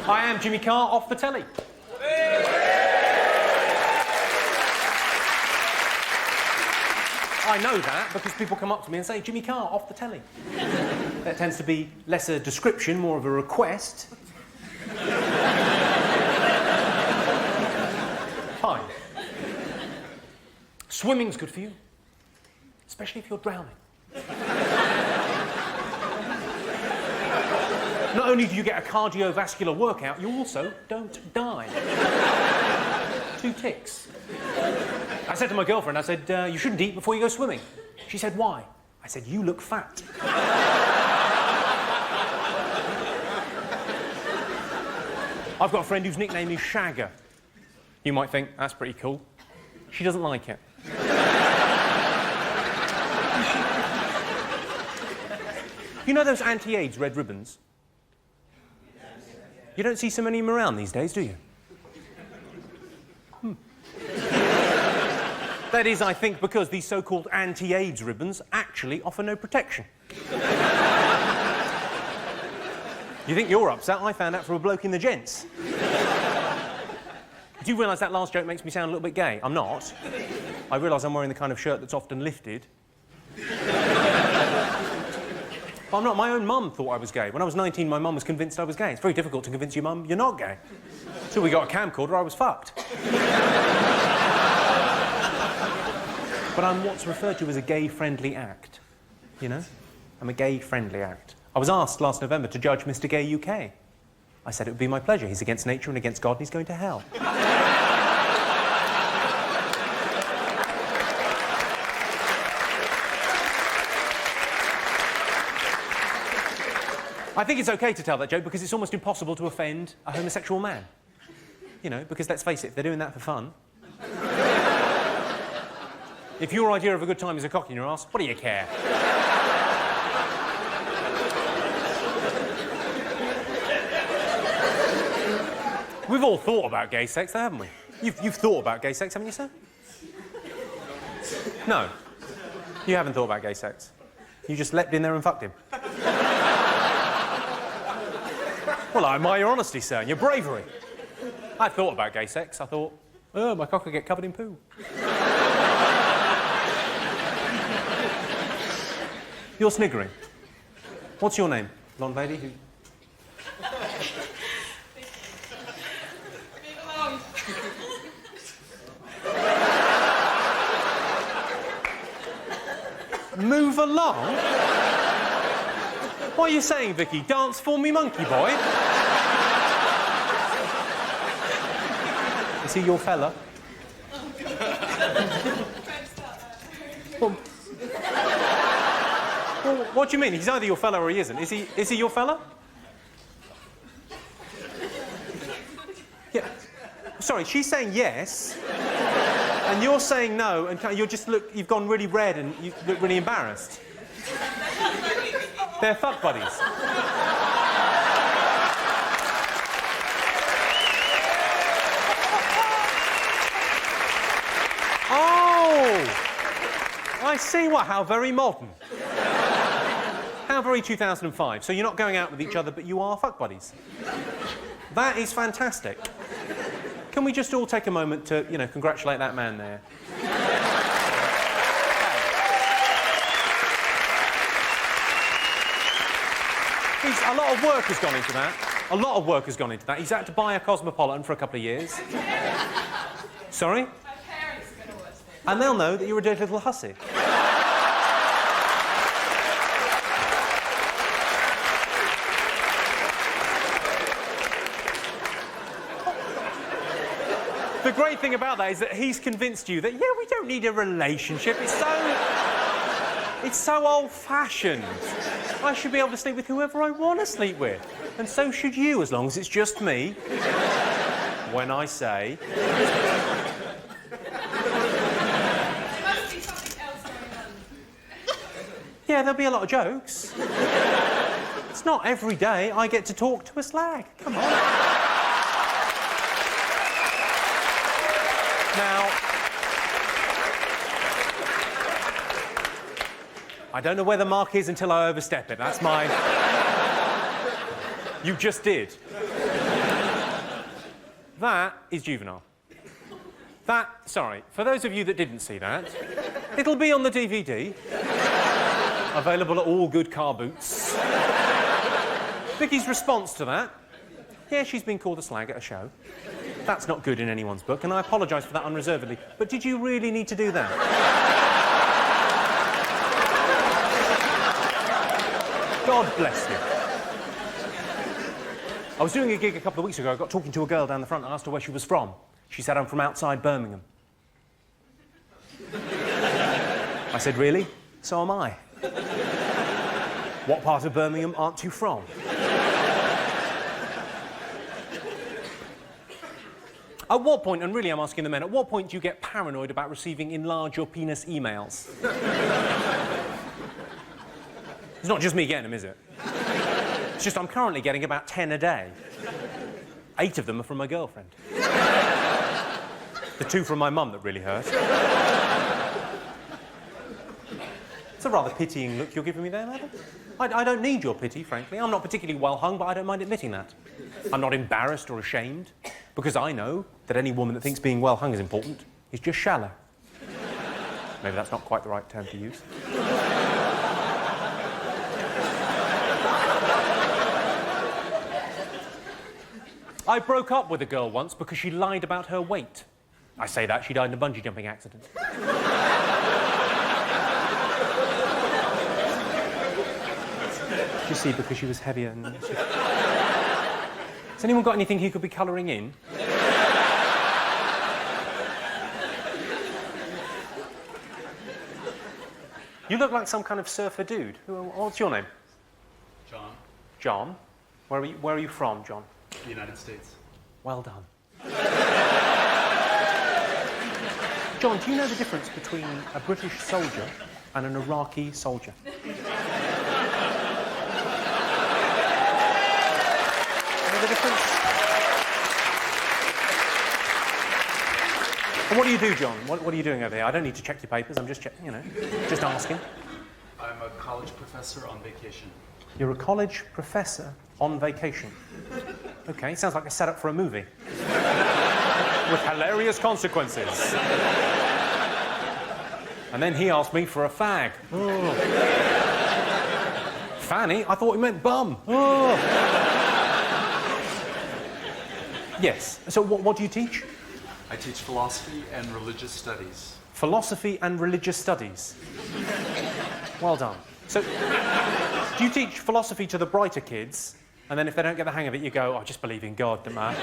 I am Jimmy Carr off the telly. I know that because people come up to me and say, Jimmy Carr off the telly. That tends to be less a description, more of a request. Fine. Swimming's good for you, especially if you're drowning. Not only do you get a cardiovascular workout, you also don't die. 2 ticks. I said to my girlfriend, I said, you shouldn't eat before you go swimming. She said, why? I said, you look fat. I've got a friend whose nickname is Shagger. You might think, that's pretty cool. She doesn't like it. You know those anti-AIDS red ribbons? You don't see so many of them around these days, do you? That is, I think, because these so-called anti-AIDS ribbons actually offer no protection. You think you're upset? I found out from a bloke in the gents. Do you realise that last joke makes me sound a little bit gay? I'm not. I realise I'm wearing the kind of shirt that's often lifted. But I'm not. My own mum thought I was gay. When I was 19, my mum was convinced I was gay. It's very difficult to convince your mum you're not gay. Until we got a camcorder, I was fucked. But I'm what's referred to as a gay-friendly act. You know? I'm a gay-friendly act. I was asked last November to judge Mr. Gay UK. I said it would be my pleasure. He's against nature and against God, and he's going to hell. I think it's OK to tell that joke because it's almost impossible to offend a homosexual man. You know, because let's face it, they're doing that for fun. If your idea of a good time is a cock in your arse, what do you care? We've all thought about gay sex, though, haven't we? You've thought about gay sex, haven't you, sir? No. You haven't thought about gay sex. You just leapt in there and fucked him. Well, I admire your honesty, sir, and your bravery. I thought about gay sex. I thought, oh, my cock will get covered in poo. You're sniggering. What's your name, blonde lady? Who... Move along? What are you saying, Vicky? Dance for me, monkey boy? Is he your fella? Well, what do you mean? He's either your fella or he isn't. Is he your fella? Yeah. Sorry, she's saying yes, and you're saying no, and you've gone really red and you look really embarrassed. They're fuck buddies. Oh! I see. What? How very modern. How very 2005. So you're not going out with each other, but you are fuck buddies. That is fantastic. Can we just all take a moment to, you know, congratulate that man there? A lot of work has gone into that. A lot of work has gone into that. He's had to buy a Cosmopolitan for a couple of years. Sorry? My parents are going to watch this. And they'll know that you're a dead little hussy. The great thing about that is that he's convinced you that, yeah, we don't need a relationship. It's so old-fashioned. I should be able to sleep with whoever I want to sleep with. And so should you, as long as it's just me. When I say... There must be something else going on. Yeah, there'll be a lot of jokes. It's not every day I get to talk to a slag. Come on. Now... I don't know where the mark is until I overstep it. That's my... You just did. That is juvenile. That, sorry, for those of you that didn't see that, it'll be on the DVD. Available at all good car boots. Vicky's response to that, yeah, she's been called a slag at a show. That's not good in anyone's book, and I apologise for that unreservedly. But did you really need to do that? God bless you. I was doing a gig a couple of weeks ago. I got talking to a girl down the front. I asked her where she was from. She said, I'm from outside Birmingham. I said, really? So am I. What part of Birmingham aren't you from? At what point, and really I'm asking the men, at what point do you get paranoid about receiving enlarge your penis emails? It's not just me getting them, is it? It's just I'm currently getting about 10 a day. 8 of them are from my girlfriend. The 2 from my mum that really hurt. It's a rather pitying look you're giving me there, madam. I don't need your pity, frankly. I'm not particularly well hung, but I don't mind admitting that. I'm not embarrassed or ashamed, because I know that any woman that thinks being well hung is important is just shallow. Maybe that's not quite the right term to use. I broke up with a girl once because she lied about her weight. I say that, she died in a bungee jumping accident. You see, because she was heavier than... Has anyone got anything he could be colouring in? You look like some kind of surfer dude. What's your name? John. John? Where are you from, John? The United States. Well done. John, do you know the difference between a British soldier and an Iraqi soldier? Know the difference? And what do you do, John? What are you doing over here? I don't need to check your papers. I'm just checking, just asking. I'm a college professor on vacation. You're a college professor on vacation. Okay, sounds like a setup for a movie. With hilarious consequences. And then he asked me for a fag. Oh. Fanny? I thought he meant bum. Oh. Yes. So what do you teach? I teach philosophy and religious studies. Philosophy and religious studies. Well done. So, do you teach philosophy to the brighter kids, and then if they don't get the hang of it, you go, I just believe in God, don't I?